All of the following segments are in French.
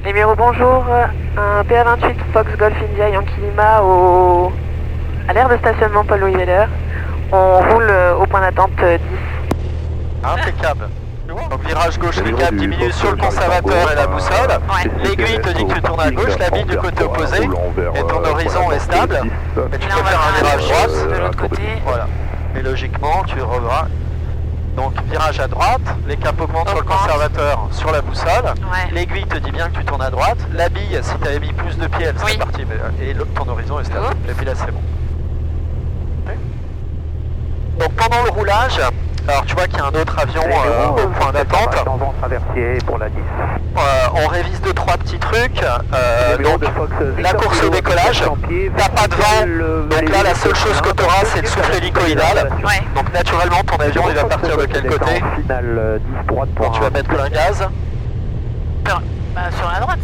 Numéro bonjour, un PA28 Fox Golf India Yankee Lima à l'aire de stationnement Paul Louis Weller. On roule au point d'attente 10. Impeccable. Donc virage gauche recap, 10 minutes sur le conservateur et la boussole. Ouais. L'aiguille te dit que tu tournes à gauche, la bille du côté opposé. Et ton horizon est stable. Et tu Là, peux on va faire un virage faire droite. de l'autre côté. Voilà. Et logiquement, tu reverras. Donc virage à droite, les caps augmentent sur le conservateur, sur la boussole. Ouais. L'aiguille te dit bien que tu tournes à droite. La bille, si tu avais mis plus de pieds, elle serait Oui. partie. Et ton horizon est stable. Oups. Et puis là, c'est bon. Ok. Donc pendant le roulage, alors tu vois qu'il y a un autre avion au point d'attente. Traversier pour la 10. On révise 2-3 petits trucs. Donc la course au décollage, t'as pas de vent, donc là la seule chose que tu auras c'est le souffle hélicoïdal. Ouais. Donc naturellement ton avion il va partir de quel côté? Finale 10 droite Bon, tu vas mettre plein gaz. Sur la droite.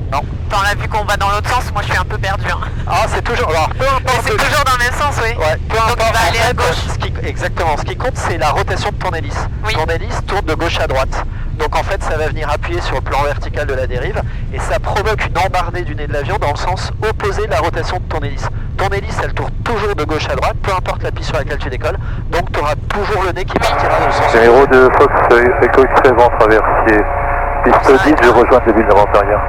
Non. Attends, là, vu qu'on va dans l'autre sens, moi je suis un peu perdu. Hein. Ah c'est toujours. Alors peu Mais importe. c'est toujours dans le même sens, oui. Ouais, peu Donc importe. il va En aller fait, à gauche. exactement. Ce qui compte c'est la rotation de ton hélice. Oui. Ton hélice tourne de gauche à droite. Donc en fait ça va venir appuyer sur le plan vertical de la dérive et ça provoque une embardée du nez de l'avion dans le sens opposé de la rotation de ton hélice. Ton hélice elle tourne toujours de gauche à droite, peu importe la piste sur laquelle tu décolles, donc tu auras toujours le nez qui partira dans le sens. Numéro de Fox, Echo X-ray vent traversier. Piste 10, je rejoins le début de l'avant-arrière.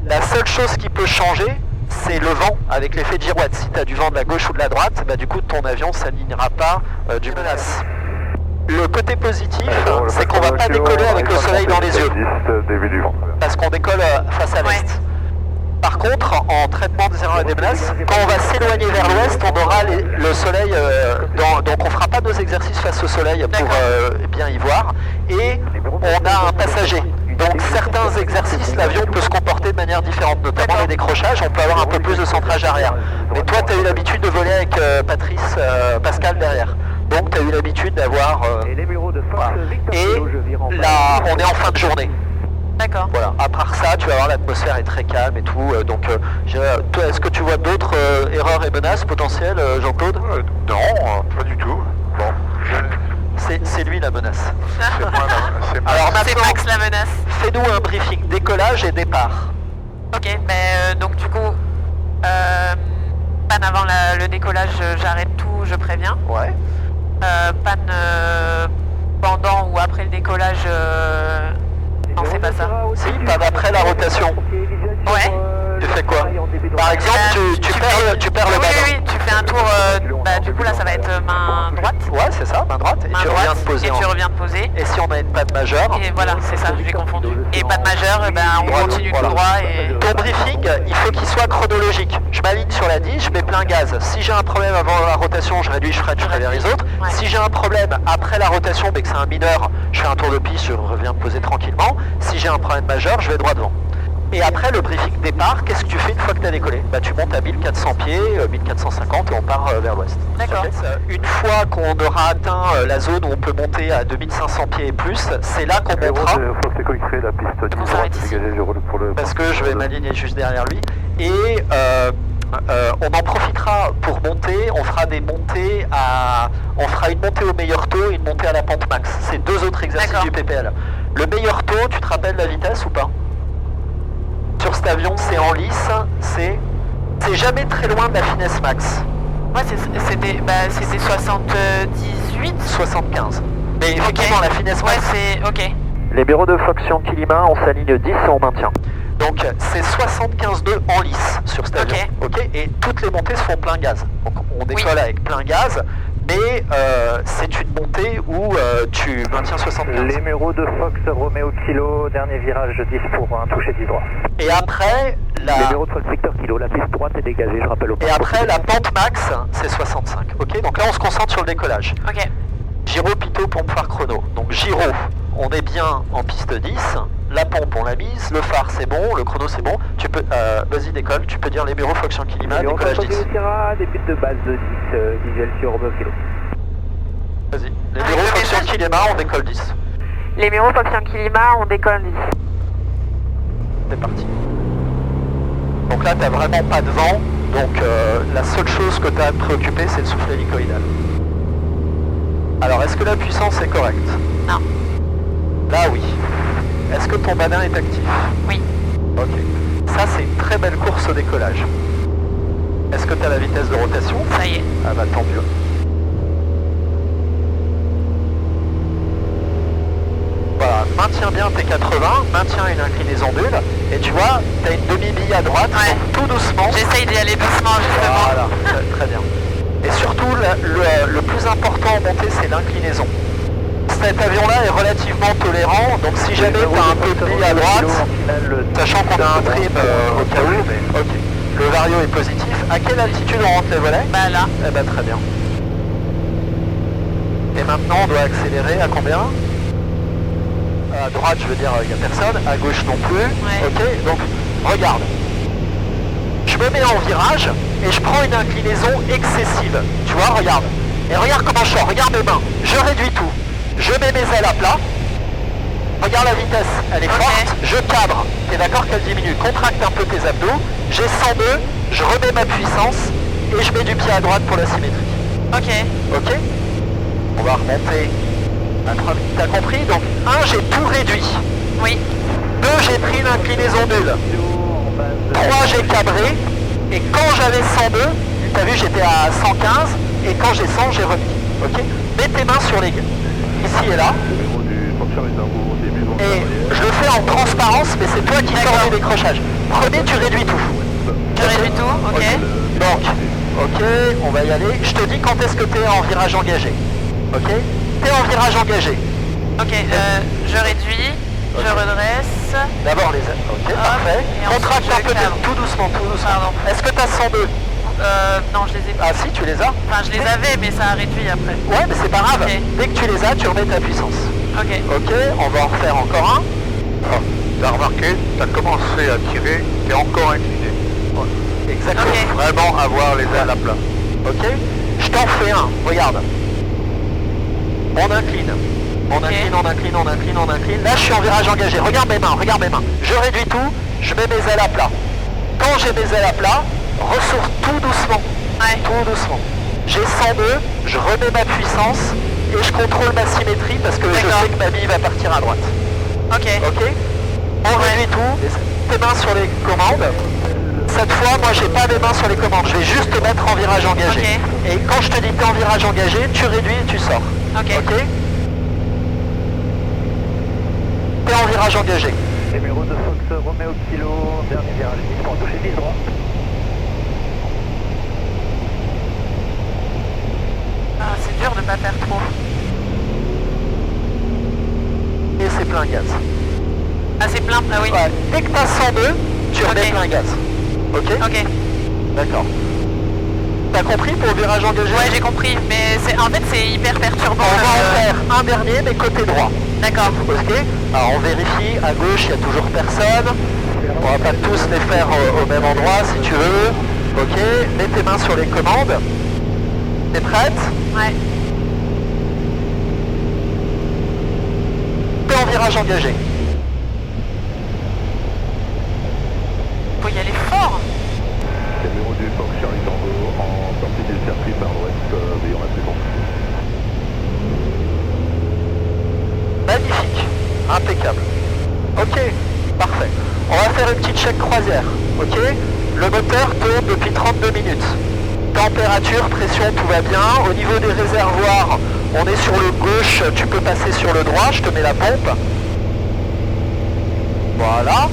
La seule chose qui peut changer, c'est le vent avec l'effet de girouette. Si tu as du vent de la gauche ou de la droite, bah, du coup ton avion s'alignera pas du menace. Le côté positif, c'est qu'on va pas décoller avec le soleil dans les yeux, Début du vent traversier. parce qu'on décolle face à l'est. Ouais. Par contre, en traitement des erreurs et des menaces, quand on va s'éloigner vers l'ouest, on aura le soleil, donc on fera pas nos exercices face au soleil pour bien y voir, et on a un passager. Donc certains exercices, l'avion peut se comporter de manière différente, notamment les décrochages, on peut avoir un peu plus de centrage arrière. Mais toi, tu as eu l'habitude de voler avec Pascal derrière. Donc tu as eu l'habitude d'avoir... Et les bureaux de Fox, voilà. Victor Et Kilo, je vire en là, on est en fin de journée. D'accord. Voilà. À part ça, tu vas voir, l'atmosphère est très calme et tout. Donc, toi, est-ce que tu vois d'autres erreurs et menaces potentielles, Jean-Claude? Non, pas du tout. Bon, C'est lui la menace. c'est moi là. C'est moi. Alors C'est maintenant, Max la menace. fais-nous un briefing décollage et départ. Ok, donc du coup, panne avant le décollage, j'arrête tout, je préviens. Ouais. Panne pendant ou après le décollage, non c'est pas ça. Si, panne après la rotation. Ouais. Tu fais quoi? Par exemple, tu perds le oui, ballon. oui, oui, tu fais un tour, du coup là ça va être main droite. Ouais, c'est ça, main droite. Et Main tu droite, reviens te poser. et tu reviens te poser. Et si on a une panne majeure? Et voilà, c'est ça, j'ai confondu. Et panne majeure, on continue tout droit et... Ton briefing, il faut qu'il soit chronologique. Je m'aligne sur la 10, je mets plein gaz. Si j'ai un problème avant la rotation, je réduis, je freine, je préviens les autres. Ouais. Si j'ai un problème après la rotation, mais que c'est un mineur, je fais un tour de piste, je reviens me poser tranquillement. Si j'ai un problème majeur, je vais droit devant. Et après le briefing départ, qu'est-ce que tu fais une fois que tu as décollé? Bah, tu montes à 1400 pieds, 1450 et on part vers l'ouest. D'accord. Une fois qu'on aura atteint la zone où on peut monter à 2500 pieds et plus, c'est là qu'on Numéro montera. de Fox, Echo X-ray, la piste 10 On droite, s'arrête ici. dégagez, je roule pour le... Parce que je vais m'aligner juste derrière lui. Et on en profitera pour monter, on fera des montées on fera une montée au meilleur taux et une montée à la pente max. C'est deux autres exercices D'accord. du PPL. Le meilleur taux, tu te rappelles la vitesse ou pas? Sur cet avion, c'est en lice, c'est jamais très loin de la finesse max. Ouais, c'était 78. 75. Mais effectivement, la finesse Ouais, max... c'est... Ok. Les bureaux de Fox Yankee Lima, on s'aligne 10 et on maintient. Donc c'est 75,2 en lice sur cet avion. Ok. Et toutes les montées se font plein gaz. Donc on décolle avec plein gaz, mais c'est une montée où tu maintiens 75. Les numéros de Fox, Romeo Kilo, dernier virage 10 pour un toucher 10 droit. Et après, Les numéros de Fox Victor Kilo, la piste droite est dégagée, je rappelle au et après la pente max, c'est 65. Ok. Donc là, on se concentre sur le décollage. Ok. Gyro, pitot, pompe, phare, chrono. Donc gyro, on est bien en piste 10. La pompe, on l'a mise. Le phare, c'est bon. Le chrono, c'est bon. Tu peux, vas-y, décolle. Tu peux dire les bureaux Fox Yankee Lima, Numéro décollage Fox 10. Sierra, début de base de 10, visuel sur Romeo Kilo. Vas-y. Les Ah, bureaux le Fox message. Yankee Lima, on décolle 10. Les numéros Fox Yankee Lima, on décolle 10. C'est parti. Donc là, t'as vraiment pas de vent. Donc la seule chose que tu as à te préoccuper, c'est le souffle hélicoïdal. Alors, est-ce que la puissance est correcte? Non. Là, oui. Est-ce que ton badin est actif? Oui. Ok. Ça, c'est une très belle course au décollage. Est-ce que tu as la vitesse de rotation? Ça y est. Ah bah tant mieux. Voilà, maintiens bien tes 80, maintiens une inclinaison nulle, et tu vois, tu as une demi-bille à droite, Ouais. donc tout doucement. J'essaye d'y aller doucement justement. Voilà, très bien. Et surtout, le plus important en montée, c'est l'inclinaison. Cet avion-là est relativement tolérant, donc si jamais tu as un peu de bille à droite, sachant qu'on a un trim au cas où, ok. Le vario est positif. À quelle altitude on rentre les volets? Bah là. Eh ben très bien. Et maintenant on doit accélérer à combien? À droite je veux dire il n'y a personne, à gauche non plus. Ouais. Ok, donc regarde. Je me mets en virage et je prends une inclinaison excessive. Tu vois, regarde. Et regarde comment je sors, regarde mes mains. Je réduis tout. Je mets mes ailes à plat. Regarde la vitesse, elle est forte, je cabre. T'es d'accord qu'elle diminue? Contracte un peu tes abdos. J'ai 102, je remets ma puissance et je mets du pied à droite pour la symétrie. Ok. Ok? On va remonter à 3000. T'as compris? Donc 1, j'ai tout réduit. Oui. 2, j'ai pris l'inclinaison nulle. 3, j'ai cabré. Et quand j'avais 102, t'as vu, j'étais à 115. Et quand j'ai 100, j'ai remis. Ok? Mets tes mains sur les gueules. Ici et là. Et je le fais en transparence, mais c'est toi qui sors du décrochage. Premier, tu réduis tout. Je réduis tout, ok. Donc, ok, on va y aller. Je te dis quand est-ce que tu es en virage engagé. Ok? Tu es en virage engagé. Ok, je réduis, je redresse. D'abord les ailes. Ok, parfait. et ensuite, Contracte je un peu cadre. tout doucement, tout doucement. Pardon. Est-ce que tu as 102? Non, je les ai pas. Ah si, tu les as. Enfin, je les avais, mais ça a réduit après. Ouais, mais c'est pas grave. Ok. Dès que tu les as, tu remets ta puissance. Ok. Ok, on va en refaire encore un. Tu as remarqué, tu as commencé à tirer, tu es encore incliné. Exactement. Ok. Vraiment avoir les ailes à plat. Ok? Je t'en fais un, regarde. On incline. On incline, on incline, on incline, on incline. Là, je suis en virage engagé. Regarde mes mains, regarde mes mains. Je réduis tout, je mets mes ailes à plat. Quand j'ai mes ailes à plat, ressource tout doucement. Ouais. Tout doucement. J'ai 102, je remets ma puissance et je contrôle ma symétrie parce que je D'accord. sais que ma bille va partir à droite. Ok. Ok? On réduit tout, tes mains sur les commandes. Cette fois, moi, j'ai pas mes mains sur les commandes. Je vais juste te mettre en virage engagé. Ok. Et quand je te dis que tu es en virage engagé, tu réduis et tu sors. Ok. Ok? Tu es en virage engagé. Numéro de Fox Romeo Kilo, dernier virage 10 pour toucher 10 droit. Ah, c'est dur de pas faire trop. Et c'est plein gaz. Ah, c'est plein. Ah oui. Ouais. Dès que tu as 102, tu remets Ok. plein gaz. Ok? Ok. D'accord. T'as compris pour le virage engagé? Ouais, j'ai compris. Mais c'est, en fait, c'est hyper perturbant. On va en faire un dernier, mais côté droit. D'accord. Ok? Alors on vérifie, à gauche il n'y a toujours personne. On va pas tous les faire au même endroit si tu veux. Ok? Mets tes mains sur les commandes. T'es prête? Ouais. T'es en virage engagé. Faut y aller fort. Numéro du Fox Charlie Tango en sortie du circuit par l'ouest, veillons la suivante. Magnifique. Impeccable. Ok, parfait. On va faire une petite check croisière. Ok? Le moteur tourne depuis 32 minutes. Température, pression, tout va bien. Au niveau des réservoirs, on est sur le gauche, tu peux passer sur le droit, je te mets la pompe. Voilà.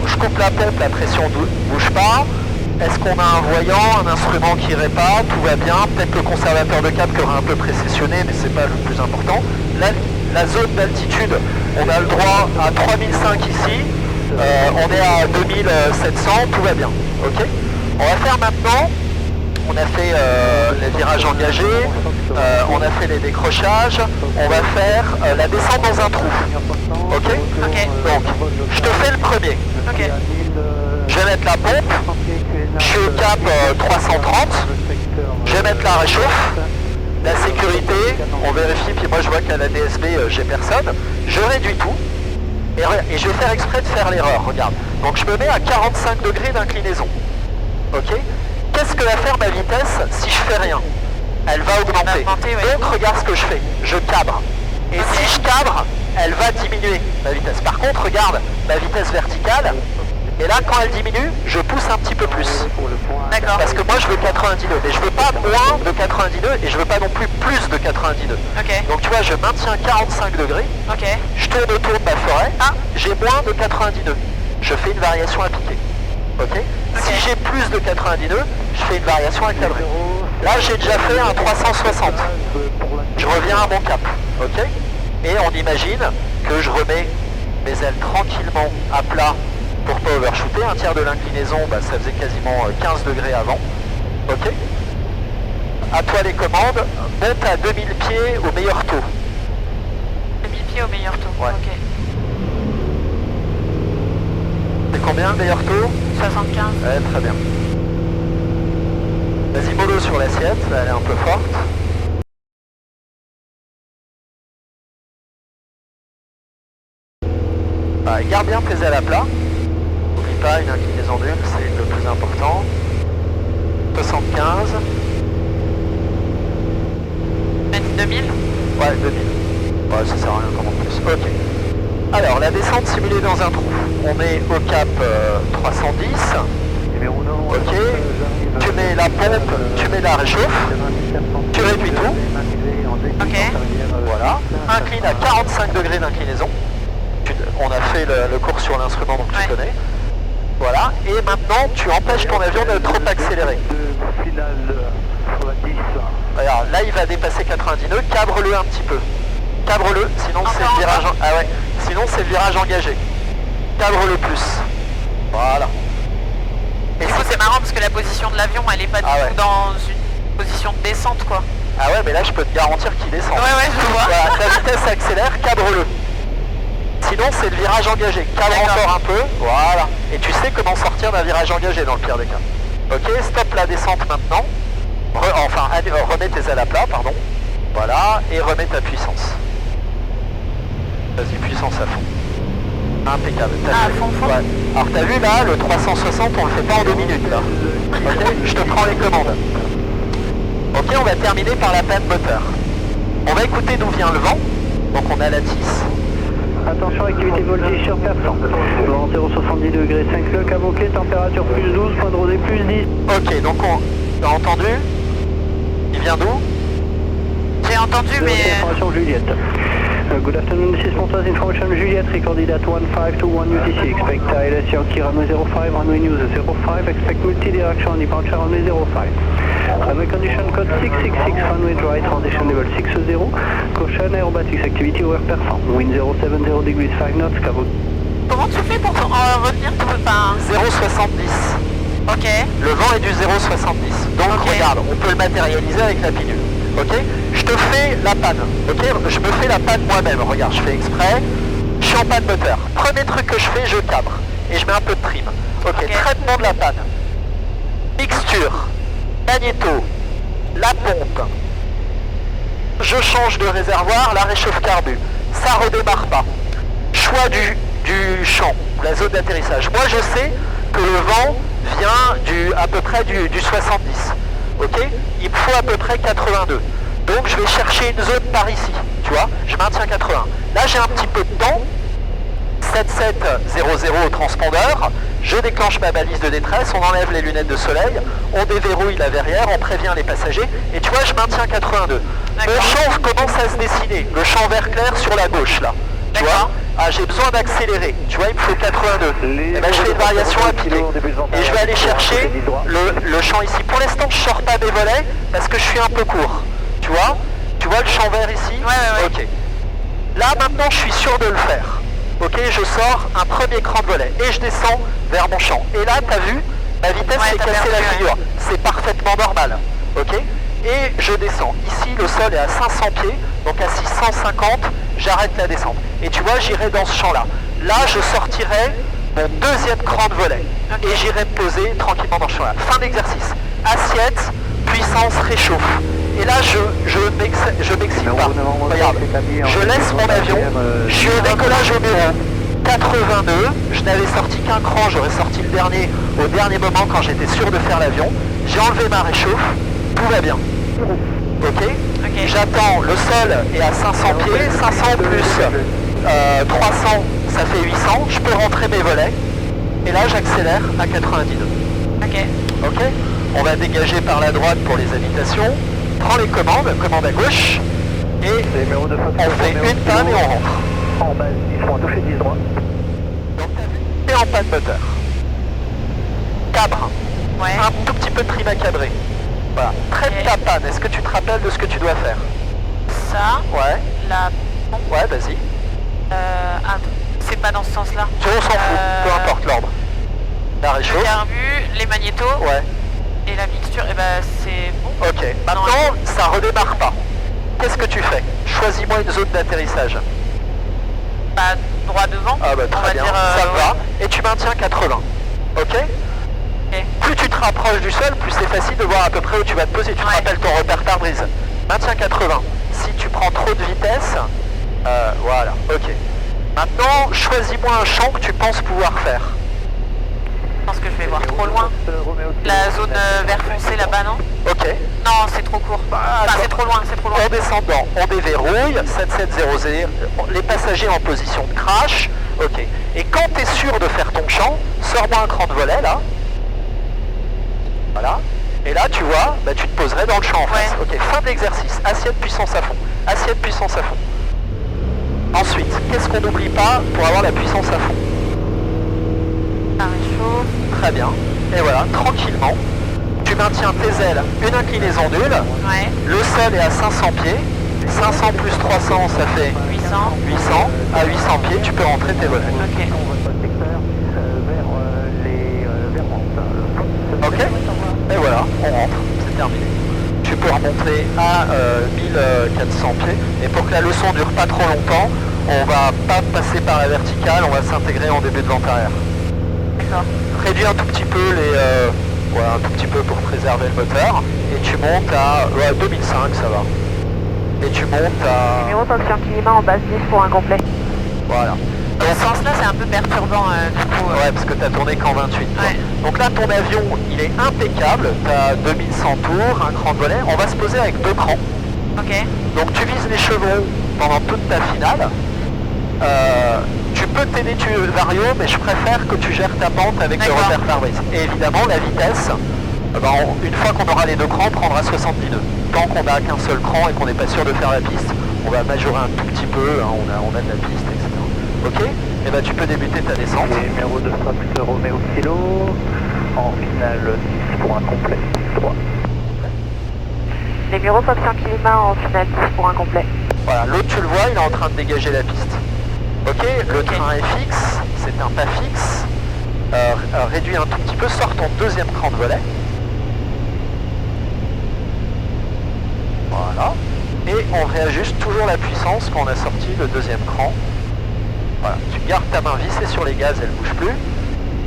Je coupe la pompe, la pression bouge pas. Est-ce qu'on a un voyant, un instrument qui irait pas? Tout va bien. Peut-être le conservateur de cap qui aura un peu précessionné, mais c'est pas le plus important. La zone d'altitude, on a le droit à 3005 ici. On est à 2700, tout va bien. Ok? On va faire maintenant. On a fait les virages engagés, on a fait les décrochages, on va faire la descente dans un trou. Ok? Ok. Donc, je te fais le premier. Ok. Je vais mettre la pompe, je suis au cap 330, je vais mettre la réchauffe, la sécurité, on vérifie, puis moi je vois qu'à la DSB j'ai personne, je réduis tout, et je vais faire exprès de faire l'erreur, regarde. Donc je me mets à 45 degrés d'inclinaison. Ok? Qu'est-ce que va faire ma vitesse si je fais rien? Elle va augmenter. Ouais. Donc regarde ce que je fais, je cabre. Et Ok. si je cabre, elle va diminuer ma vitesse. Par contre, regarde ma vitesse verticale. Et là, quand elle diminue, je pousse un petit peu plus. D'accord. Parce que moi je veux 90 nœuds, mais je veux pas moins de 90 nœuds et je veux pas non plus plus de 90 nœuds. Ok. Donc tu vois, je maintiens 45 degrés, Ok. je tourne autour de ma forêt, j'ai moins de 90 nœuds. Je fais une variation à piquer. Ok. Si j'ai plus de 90 nœuds, je fais une variation à cadrer. Là j'ai déjà fait un 360. Je reviens à mon cap. Ok. Et on imagine que je remets mes ailes tranquillement à plat pour pas overshooter. Un tiers de l'inclinaison, bah, ça faisait quasiment 15 degrés avant. Ok. À toi les commandes, monte à 2000 pieds au meilleur taux. 2000 pieds au meilleur taux. Ouais. Ok. C'est combien le meilleur taux? 75. Ouais, très bien. Vas-y mollo sur l'assiette, elle est un peu forte. Ah, garde bien tes ailes à plat. N'oublie pas une inclinaison nulle, c'est le plus important. 75. 2000. Ouais, 2000. Ouais, ça sert à rien qu'on en plus. Ok. Alors, la descente simulée dans un trou. On est au cap 310. Ok. Tu mets la pompe, tu mets la réchauffe. Tu réduis tout. Ok. Voilà. Incline à 45 degrés d'inclinaison. On a fait le cours sur l'instrument, donc tu connais. Voilà. Et maintenant, tu empêches ton avion de trop accélérer. Regarde, là il va dépasser 90 nœuds, cabre-le un petit peu. Cabre-le, sinon c'est le virage. Ah ouais, sinon c'est le virage engagé. Cabre-le plus. Voilà. Et du coup c'est marrant parce que la position de l'avion elle est pas du tout dans une position de descente quoi. Ah ouais, mais là je peux te garantir qu'il descend. Ouais, je vois. Voilà, ta vitesse accélère, cabre-le. Sinon c'est le virage engagé. Cabre encore un peu, voilà. Et tu sais comment sortir d'un virage engagé dans le pire des cas. Ok, stop la descente maintenant. Remets tes ailes à plat, pardon. Voilà, et remets ta puissance. Vas-y, puissance à fond. Impeccable. À fond. Ouais. Alors t'as vu là, le 360, on le fait pas en 2 minutes là. Ok, je te prends les commandes. Ok, on va terminer par la panne moteur. On va écouter d'où vient le vent. Donc on a la tisse. Attention, activité voltige sur persan. Vent 0,70 degrés 5 le cap ok, température plus 12, point de rosée plus 10. Ok, donc on a entendu. Il vient d'où? J'ai entendu mais... Information Juliette. Good afternoon, this is Pontoise Information Juliette, recorded at 1521 UTC. Expect ILS Yankee runway 05, runway news 05, expect multi-direction departure runway 05. Runway condition code 666, runway dry, transition level 60, caution aerobatics activity over perform. Wind 070 degrees 5 knots, cabo. Comment tu fais pour revenir tout le temps? 0,70. Ok. Le vent est du 0,70. Donc regarde, on peut le matérialiser avec la pilule. Ok, je te fais la panne. Ok, je me fais la panne moi-même. Regarde, je fais exprès. Je suis en panne moteur. Premier truc que je fais, je cabre et je mets un peu de trim. Ok, traitement de la panne. Mixture, magnéto, la pompe. Je change de réservoir, la réchauffe carbu. Ça redémarre pas. Choix du champ, la zone d'atterrissage. Moi, je sais que le vent vient à peu près du 70. Ok, il me faut à peu près 82. Donc je vais chercher une zone par ici, tu vois, je maintiens 80. Là j'ai un petit peu de temps, 7700 au transpondeur, je déclenche ma balise de détresse, on enlève les lunettes de soleil, on déverrouille la verrière, on prévient les passagers, et tu vois je maintiens 82. Mon champ commence à se dessiner, le champ vert clair sur la gauche là, tu vois. Ah, j'ai besoin d'accélérer, tu vois, il me faut 82. Et ben, je fais une variation à piquer. Et je vais aller chercher le champ ici. Pour l'instant, je sors pas mes volets parce que je suis un peu court. Tu vois le champ vert ici? Ouais. Ok. Là, maintenant, je suis sûr de le faire. Ok, je sors un premier cran de volet et je descends vers mon champ. Et là, t'as vu, ma vitesse s'est cassée la figure. C'est parfaitement normal. Ok? Et je descends. Ici, le sol est à 500 pieds, donc à 650, j'arrête la descente. Et tu vois, j'irai dans ce champ-là. Là, je sortirai mon deuxième cran de volet. Et j'irai me poser tranquillement dans ce champ-là. Fin d'exercice. Assiette, puissance, réchauffe. Et là, je m'excite pas. Regarde, je laisse mon avion, je suis au décollage au bureau. 82, je n'avais sorti qu'un cran, j'aurais sorti le dernier au dernier moment quand j'étais sûr de faire l'avion. J'ai enlevé ma réchauffe, tout va bien. Ok. J'attends, le sol est à 500 pieds, 500 plus 300, ça fait 800, je peux rentrer mes volets. Et là, j'accélère à 90 nœuds. Ok. Ok. On va dégager par la droite pour les habitations. Prends les commandes, commande à gauche. Et Numéro de Fox, on fait une panne et on rentre. En base, ils sont à toucher 10 droit. Donc t'as vu, t'es en panne moteur. Cabre. Ouais. Un tout petit peu de trim à cabrer. Voilà. Traite Ok. ta panne. Est-ce que tu te rappelles de ce que tu dois faire? Ça, Ouais. la... Ouais, vas-y. c'est pas dans ce sens-là. On s'en fout, peu importe l'ordre. La Le réchauffe. carbu, les magnétos Ouais. et la mixture, et ben c'est bon. Ok. Maintenant, ça redémarre pas. Qu'est-ce que tu fais? Choisis-moi une zone d'atterrissage. Pas droit devant. Ah bah on très va bien, dire, ça me ouais. va. Et tu maintiens 80. Ok? Ok. Plus tu te rapproches du sol, plus c'est facile de voir à peu près où tu vas te poser. Tu te Ouais. rappelles ton repère pare-brise. Maintiens 80. Si tu prends trop de vitesse, voilà, ok. Maintenant, choisis-moi un champ que tu penses pouvoir faire. Je pense que je vais voir trop loin. La zone vert foncé là-bas, non? Ok. Non, c'est trop court. Enfin, attends. c'est trop loin, c'est trop loin. En descendant, on déverrouille, 7700, les passagers en position de crash, ok. Et quand tu es sûr de faire ton champ, sors-moi un cran de volet là. Voilà. Et là, tu vois, bah, tu te poserais dans le champ en face. Ouais. Ok, fin de l'exercice, assiette puissance à fond. Assiette puissance à fond. Ensuite, qu'est-ce qu'on n'oublie pas pour avoir la puissance à fond? Ça réchauffe. Très bien. Et voilà, tranquillement, tu maintiens tes ailes, une inclinaison nulle. Ouais. Le sol est à 500 pieds. 500 plus 300, ça fait 800. 800. À 800 pieds, tu peux rentrer tes volets. Ok. Ok. Et voilà, on rentre. C'est terminé. Tu peux remonter à 1400 pieds. Et pour que la leçon dure pas trop longtemps, on va pas passer par la verticale, on va s'intégrer en début de vente arrière. D'accord. Réduis un tout petit peu un tout petit peu pour préserver le moteur. Et tu montes à 2005, ça va. Et tu montes à... Numéro fonction climat en base 10 pour un complet. Voilà. Dans ce sens-là, c'est un peu perturbant du coup. Ouais, parce que tu as tourné qu'en 28. toi. Ouais. Donc là, ton avion, il est impeccable. Tu as 2100 tours, un cran de volet. On va se poser avec 2 crans. Ok. Donc tu vises les chevrons pendant toute ta finale. Tu peux t'aider du vario, mais je préfère que tu gères ta pente avec le D'accord. repère pare-brise. Et évidemment, la vitesse, une fois qu'on aura les 2 crans, on prendra 70 nœuds. Tant qu'on n'a qu'un seul cran et qu'on n'est pas sûr de faire la piste, on va majorer un tout petit peu, hein, on a de la piste, etc. Ok? Et ben tu peux débuter ta descente. Numéro de Fox Romeo Kilo, en finale 10 pour un complet, droit. Numéro fonction climat en finale 10 pour un complet. Voilà, l'autre tu le vois, il est en train de dégager la piste. Ok, le train est fixe, c'est un pas fixe. Réduis un tout petit peu, sors ton deuxième cran de volet. Voilà. Et on réajuste toujours la puissance quand on a sorti le deuxième cran. Voilà, tu gardes ta main vissée sur les gaz, elle ne bouge plus.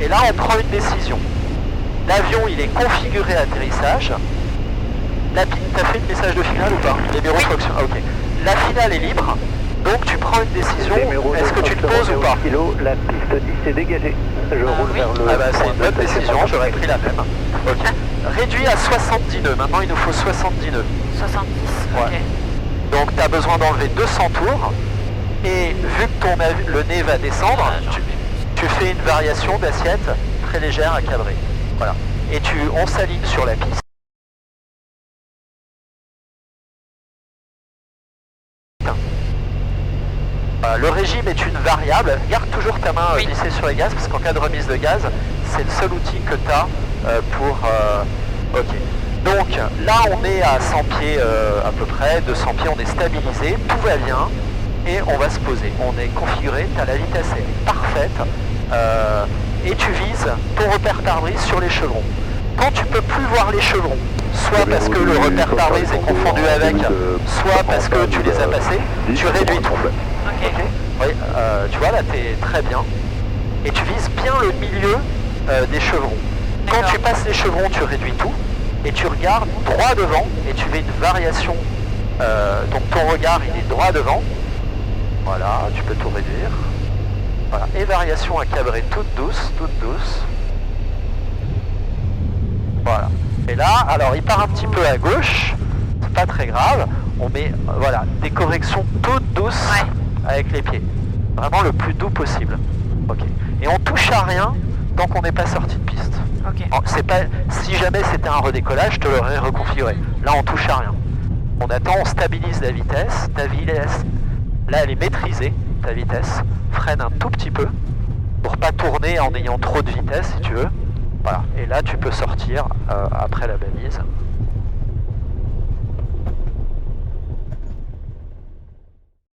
Et là, on prend une décision. L'avion, il est configuré à atterrissage. T'as fait le message de finale ou pas? Les bureaux fonction. Ah, ok. La finale est libre. Donc tu prends une décision. Est-ce que tu te poses ou pas? Kilo, la piste 10 est dégagée. Je roule oui. vers le... Ah bah c'est une bonne décision, j'aurais pris la même. Ok. Réduit à 70 nœuds. Maintenant, il nous faut 70 nœuds. 70. Ouais. Ok. Donc tu as besoin d'enlever 200 tours. Et vu que le nez va descendre, tu fais une variation d'assiette très légère à cadrer. Voilà. Et on s'aligne sur la piste. Le régime est une variable. Garde toujours ta main glissée sur les gaz parce qu'en cas de remise de gaz, c'est le seul outil que tu as pour... Ok. Donc là, on est à 100 pieds à peu près, 200 pieds, on est stabilisé, tout va bien. Et on va se poser. On est configuré, tu as la vitesse elle est parfaite. Et tu vises ton repère pare-brise sur les chevrons. Quand tu peux plus voir les chevrons, soit parce que le repère pare-brise est confondu avec, soit parce que tu les as passés, tu réduis tout. Ok. Oui, tu vois là tu es très bien. Et tu vises bien le milieu des chevrons. Quand tu passes les chevrons, tu réduis tout. Et tu regardes droit devant et tu fais une variation. Donc ton regard il est droit devant. Voilà, tu peux tout réduire. Voilà, et variation à cabrer toute douce, toute douce. Voilà. Et là, alors il part un petit peu à gauche, c'est pas très grave. On met, voilà, des corrections toutes douces avec les pieds. Vraiment le plus doux possible. Ok. Et on touche à rien tant qu'on n'est pas sorti de piste. Ok. C'est pas, si jamais c'était un redécollage, je te l'aurais reconfiguré. Là, on touche à rien. On attend, on stabilise la vitesse. Ta vitesse, là, elle est maîtrisée, ta vitesse. Freine un tout petit peu pour pas tourner en ayant trop de vitesse, si tu veux. Voilà. Et là, tu peux sortir après la balise.